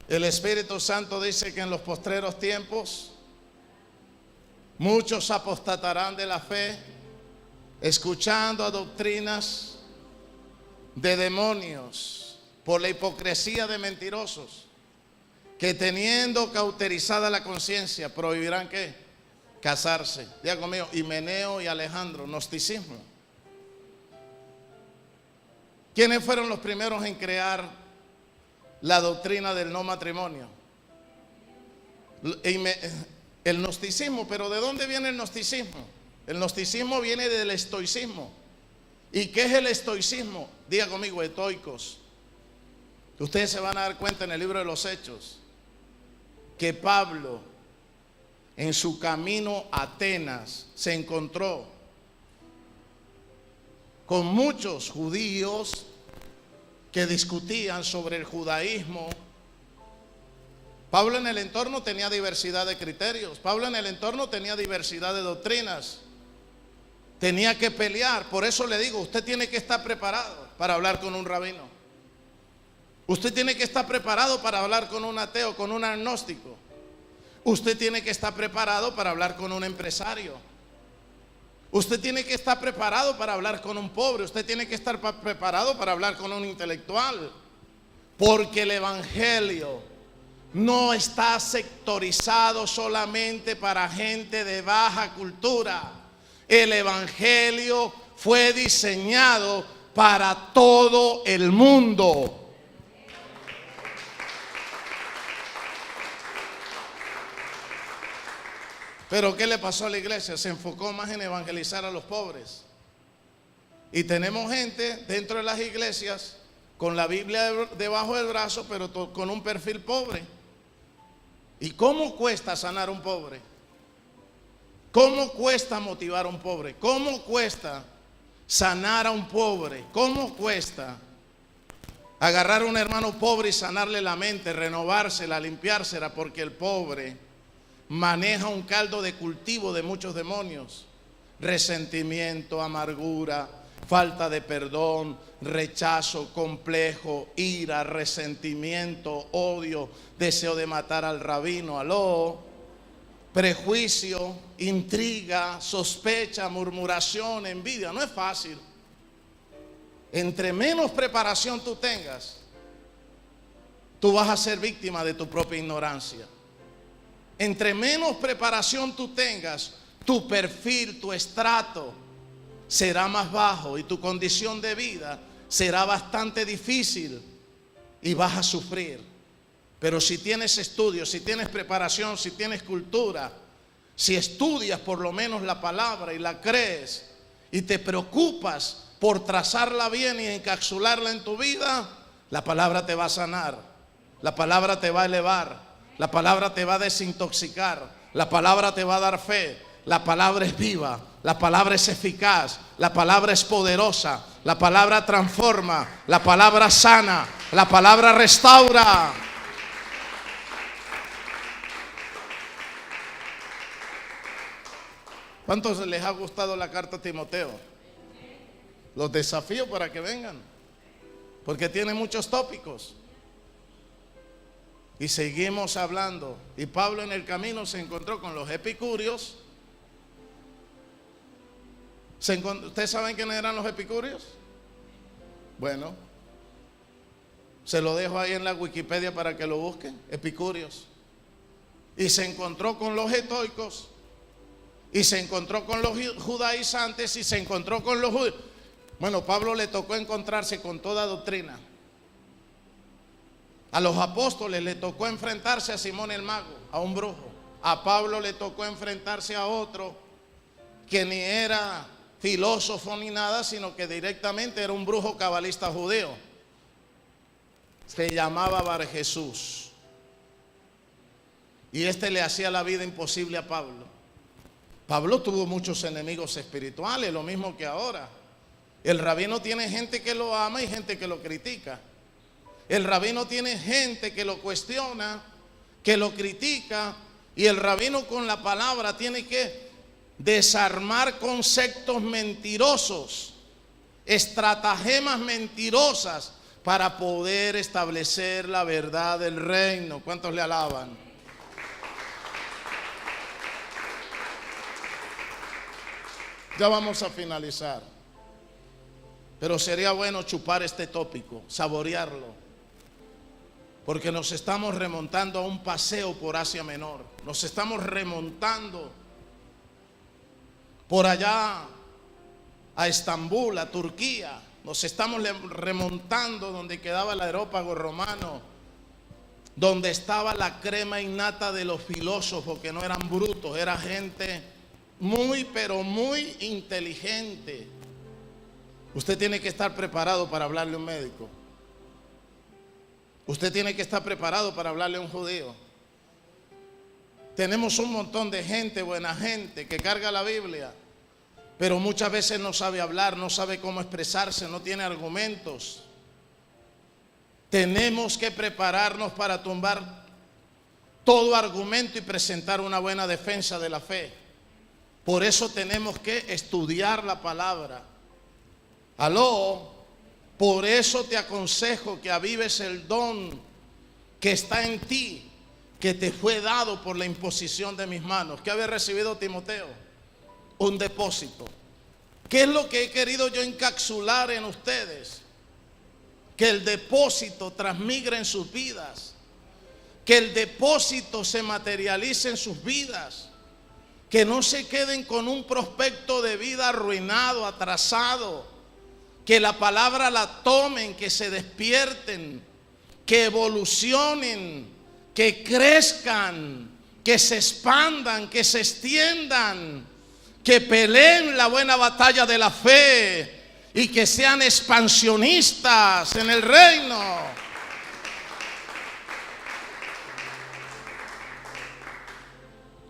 El Espíritu Santo dice que en los postreros tiempos muchos apostatarán de la fe, escuchando a doctrinas de demonios, por la hipocresía de mentirosos, que teniendo cauterizada la conciencia, prohibirán ¿qué? Casarse. Diga conmigo, Himeneo y Alejandro, gnosticismo. ¿Quiénes fueron los primeros en crear la doctrina del no matrimonio? El gnosticismo. ¿Pero de dónde viene el gnosticismo? El gnosticismo viene del estoicismo. ¿Y qué es el estoicismo? Diga conmigo, estoicos. Ustedes se van a dar cuenta en el libro de los Hechos que Pablo, en su camino a Atenas, se encontró con muchos judíos que discutían sobre el judaísmo. Pablo en el entorno tenía diversidad de criterios. Pablo en el entorno tenía diversidad de doctrinas. Tenía que pelear. Por eso le digo, usted tiene que estar preparado para hablar con un rabino. Usted tiene que estar preparado para hablar con un ateo, con un agnóstico. Usted tiene que estar preparado para hablar con un empresario. Usted tiene que estar preparado para hablar con un pobre. Usted tiene que estar preparado para hablar con un intelectual. Porque el evangelio no está sectorizado solamente para gente de baja cultura. El evangelio fue diseñado para todo el mundo. Pero ¿qué le pasó a la iglesia? Se enfocó más en evangelizar a los pobres. Y tenemos gente dentro de las iglesias con la Biblia debajo del brazo, pero con un perfil pobre. ¿Y cómo cuesta sanar a un pobre? ¿Cómo cuesta motivar a un pobre? ¿Cómo cuesta sanar a un pobre? ¿Cómo cuesta agarrar a un hermano pobre y sanarle la mente, renovársela, limpiársela? Porque el pobre maneja un caldo de cultivo de muchos demonios: resentimiento, amargura, falta de perdón, rechazo, complejo, ira, resentimiento, odio, deseo de matar al rabino, prejuicio, intriga, sospecha, murmuración, envidia. No es fácil. Entre menos preparación tú tengas, tú vas a ser víctima de tu propia ignorancia. Entre menos preparación tú tengas, tu perfil, tu estrato será más bajo y tu condición de vida será bastante difícil y vas a sufrir. Pero si tienes estudios, si tienes preparación, si tienes cultura, si estudias por lo menos la palabra y la crees y te preocupas por trazarla bien y encapsularla en tu vida, la palabra te va a sanar, la palabra te va a elevar, la palabra te va a desintoxicar, la palabra te va a dar fe. La palabra es viva, la palabra es eficaz, la palabra es poderosa, la palabra transforma, la palabra sana, la palabra restaura. ¿Cuántos les ha gustado la carta a Timoteo? Los desafío para que vengan, porque tiene muchos tópicos. Y seguimos hablando. Y Pablo en el camino se encontró con los epicúreos. ¿Ustedes saben quiénes eran los epicúreos? Bueno, se lo dejo ahí en la Wikipedia para que lo busquen. Epicúreos. Y se encontró con los estoicos. Y se encontró con los judaizantes. Y se encontró con los judíos. Bueno, Pablo le tocó encontrarse con toda doctrina. A los apóstoles le tocó enfrentarse a Simón el mago, a un brujo. A Pablo le tocó enfrentarse a otro que ni era filósofo ni nada, sino que directamente era un brujo cabalista judío. Se llamaba Bar Jesús. Y este le hacía la vida imposible a Pablo. Pablo tuvo muchos enemigos espirituales, lo mismo que ahora. El rabino tiene gente que lo ama y gente que lo critica. El rabino tiene gente que lo cuestiona, que lo critica, y el rabino con la palabra tiene que desarmar conceptos mentirosos, estratagemas mentirosas, para poder establecer la verdad del reino. ¿Cuántos le alaban? Ya vamos a finalizar, pero sería bueno chupar este tópico, saborearlo, porque nos estamos remontando a un paseo por Asia Menor, nos estamos remontando por allá a Estambul, a Turquía, nos estamos remontando donde quedaba el aerópago romano, donde estaba la crema innata de los filósofos, que no eran brutos, era gente muy, pero muy inteligente. Usted tiene que estar preparado para hablarle a un médico. Usted tiene que estar preparado para hablarle a un judío. Tenemos un montón de gente, buena gente, que carga la Biblia, pero muchas veces no sabe hablar, no sabe cómo expresarse, no tiene argumentos. Tenemos que prepararnos para tumbar todo argumento y presentar una buena defensa de la fe. Por eso tenemos que estudiar la palabra. Aló, por eso te aconsejo que avives el don que está en ti, que te fue dado por la imposición de mis manos. ¿Qué había recibido Timoteo? Un depósito. ¿Qué es lo que he querido yo encapsular en ustedes? Que el depósito transmigre en sus vidas, que el depósito se materialice en sus vidas, que no se queden con un prospecto de vida arruinado, atrasado, que la palabra la tomen, que se despierten, que evolucionen, que crezcan, que se expandan, que se extiendan, que peleen la buena batalla de la fe y que sean expansionistas en el reino.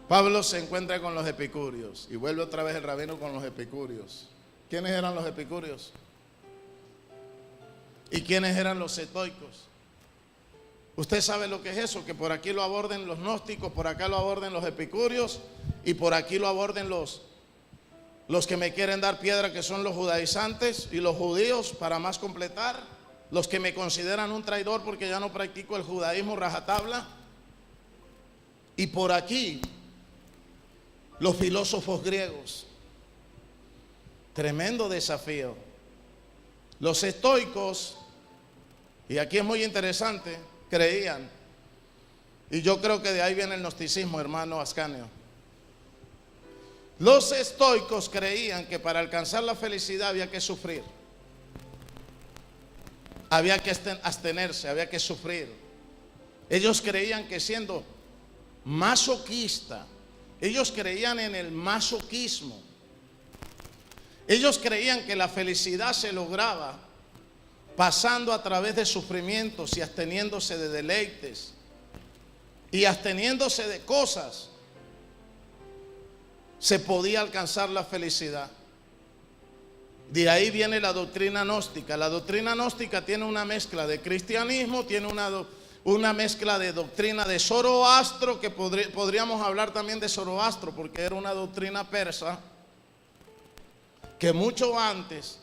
Pablo se encuentra con los epicúreos y vuelve otra vez el rabino con los epicúreos. ¿Quiénes eran los epicúreos? ¿Y quiénes eran los estoicos? Usted sabe lo que es eso, que por aquí lo aborden los gnósticos, por acá lo aborden los epicúreos y por aquí lo aborden los que me quieren dar piedra, que son los judaizantes, y los judíos, para más completar, los que me consideran un traidor porque ya no practico el judaísmo rajatabla. Y por aquí los filósofos griegos. Tremendo desafío. Los estoicos, y aquí es muy interesante, creían, y yo creo que de ahí viene el gnosticismo, hermano Ascanio. Los estoicos creían que para alcanzar la felicidad había que sufrir, había que abstenerse, había que sufrir. Ellos creían que siendo masoquista, ellos creían en el masoquismo. Ellos creían que la felicidad se lograba pasando a través de sufrimientos y absteniéndose de deleites y absteniéndose de cosas. Se podía alcanzar la felicidad. De ahí viene la doctrina gnóstica. La doctrina gnóstica tiene una mezcla de cristianismo, tiene una mezcla de doctrina de Zoroastro, que podríamos hablar también de Zoroastro, porque era una doctrina persa, que mucho antes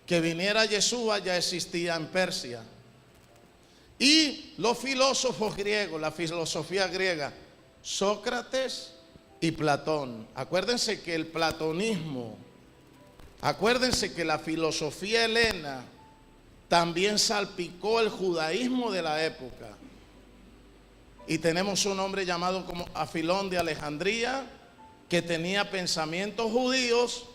que viniera Yeshua ya existía en Persia. Y los filósofos griegos, la filosofía griega, Sócrates y Platón. Acuérdense que el platonismo, acuérdense que la filosofía helena también salpicó el judaísmo de la época. Y tenemos un hombre llamado como Afilón de Alejandría, que tenía pensamientos judíos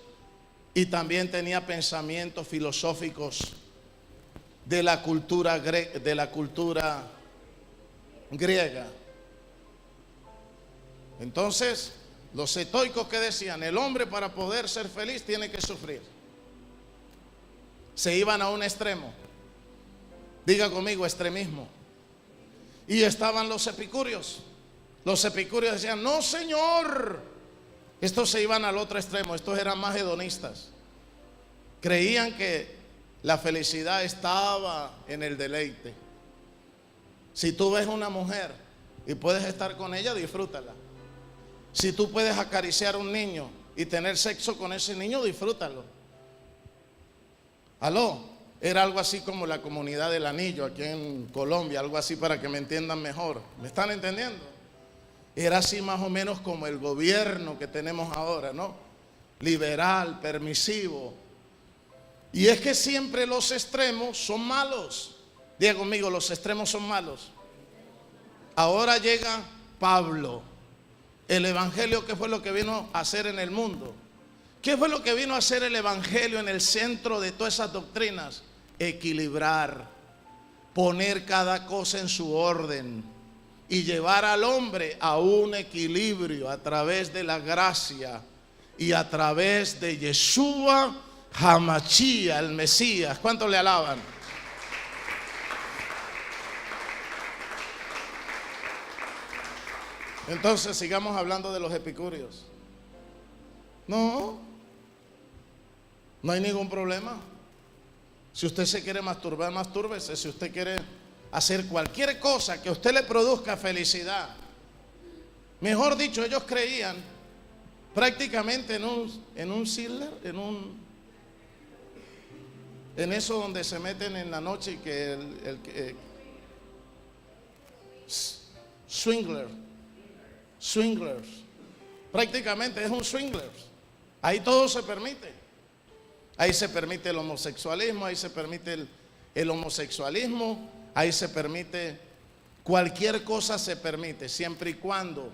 y también tenía pensamientos filosóficos de la cultura griega. Entonces, los estoicos, que decían, el hombre para poder ser feliz tiene que sufrir. Se iban a un extremo. Diga conmigo, extremismo. Y estaban los epicúreos. Los epicúreos decían, no, señor. Estos se iban al otro extremo. Estos eran más hedonistas. Creían que la felicidad estaba en el deleite. Si tú ves una mujer y puedes estar con ella, disfrútala. Si tú puedes acariciar a un niño y tener sexo con ese niño, disfrútalo. Aló. Era algo así como la comunidad del Anillo aquí en Colombia, algo así para que me entiendan mejor. ¿Me están entendiendo? Era así más o menos como el gobierno que tenemos ahora, ¿no? Liberal, permisivo. Y es que siempre los extremos son malos. Diga conmigo, los extremos son malos. Ahora llega Pablo. El evangelio, ¿qué fue lo que vino a hacer en el mundo? ¿Qué fue lo que vino a hacer el evangelio en el centro de todas esas doctrinas? Equilibrar, poner cada cosa en su orden y llevar al hombre a un equilibrio a través de la gracia y a través de Yeshua Hamashia, el Mesías. ¿Cuántos le alaban? Entonces sigamos hablando de los epicúreos. No hay ningún problema. Si usted se quiere masturbar, mastúrbese. Si usted quiere hacer cualquier cosa que a usted le produzca felicidad. Mejor dicho, ellos creían prácticamente en un Sidler, en eso donde se meten en la noche y que swinglers, prácticamente es un swinglers. Ahí todo se permite. Ahí se permite el homosexualismo, ahí se permite el homosexualismo, ahí se permite cualquier cosa, se permite, siempre y cuando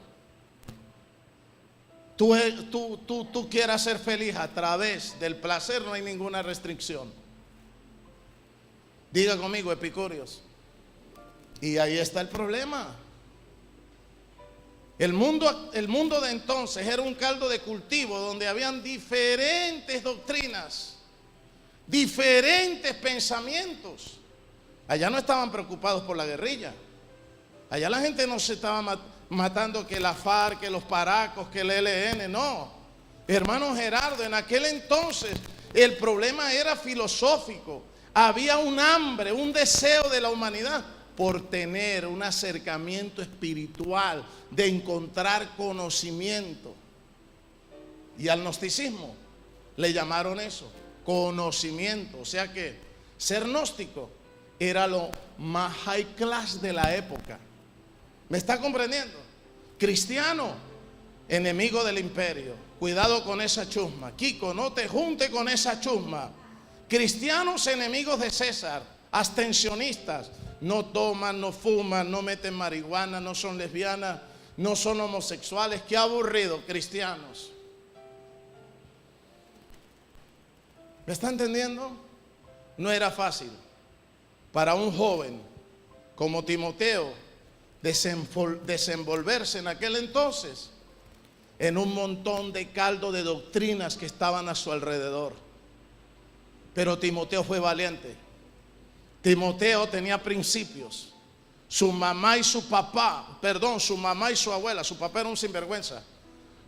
tú quieras ser feliz a través del placer. No hay ninguna restricción. Diga conmigo, epicúreos. Y ahí está el problema. El mundo de entonces era un caldo de cultivo donde habían diferentes doctrinas, diferentes pensamientos. Allá no estaban preocupados por la guerrilla. Allá la gente no se estaba matando que la FARC, que los paracos, que el ELN, no. Hermano Gerardo, en aquel entonces el problema era filosófico. Había un hambre, un deseo de la humanidad por tener un acercamiento espiritual, de encontrar conocimiento. Y al gnosticismo le llamaron eso, conocimiento. O sea que ser gnóstico era lo más high class de la época. ¿Me está comprendiendo? Cristiano, enemigo del imperio. Cuidado con esa chusma. Kiko, no te junte con esa chusma. Cristianos, enemigos de César, abstencionistas. No toman, no fuman, no meten marihuana, no son lesbianas, no son homosexuales. Qué aburrido, cristianos. ¿Me está entendiendo? No era fácil para un joven como Timoteo desenvolverse en aquel entonces en un montón de caldo de doctrinas que estaban a su alrededor. Pero Timoteo fue valiente. Timoteo tenía principios. Su mamá y su abuela, su papá era un sinvergüenza.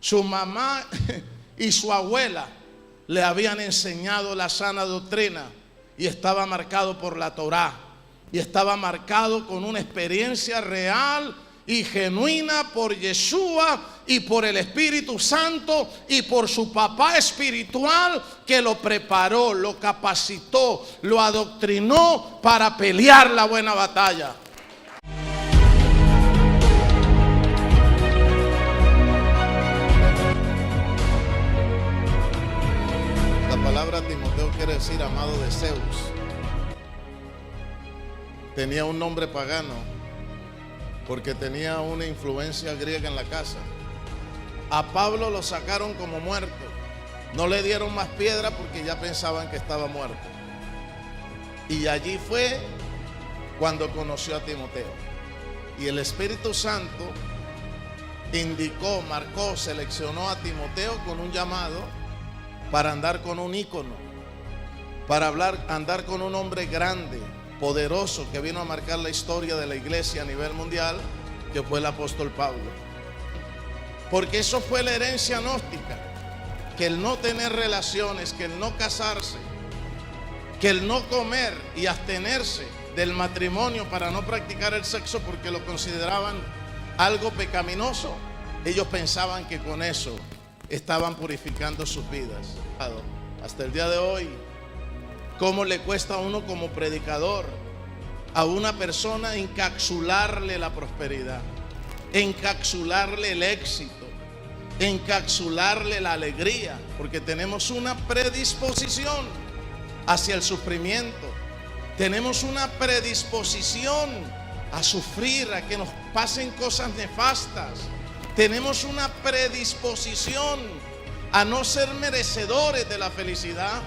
Su mamá y su abuela le habían enseñado la sana doctrina y estaba marcado por la Torá y estaba marcado con una experiencia real y genuina por Yeshua y por el Espíritu Santo y por su papá espiritual que lo preparó, lo capacitó, lo adoctrinó para pelear la buena batalla. La palabra Timoteo quiere decir amado de Zeus. Tenía un nombre pagano porque tenía una influencia griega en la casa. A Pablo lo sacaron como muerto. No le dieron más piedra porque ya pensaban que estaba muerto. Y allí fue cuando conoció a Timoteo. Y el Espíritu Santo indicó, marcó, seleccionó a Timoteo con un llamado para andar con un ícono, para andar con un hombre grande, poderoso, que vino a marcar la historia de la iglesia a nivel mundial, que fue el apóstol Pablo. Porque eso fue la herencia gnóstica, que el no tener relaciones, que el no casarse, que el no comer y abstenerse del matrimonio para no practicar el sexo porque lo consideraban algo pecaminoso. Ellos pensaban que con eso estaban purificando sus vidas. Hasta el día de hoy ¿Cómo le cuesta a uno como predicador a una persona encapsularle la prosperidad, encapsularle el éxito, encapsularle la alegría? Porque tenemos una predisposición hacia el sufrimiento. Tenemos una predisposición a sufrir, a que nos pasen cosas nefastas. Tenemos una predisposición a no ser merecedores de la felicidad.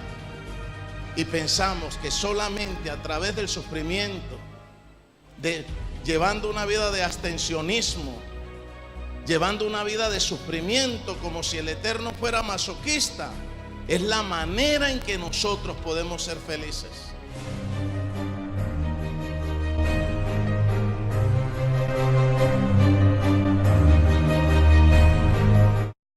Y pensamos que solamente a través del sufrimiento, llevando una vida de abstencionismo, llevando una vida de sufrimiento, como si el Eterno fuera masoquista, es la manera en que nosotros podemos ser felices.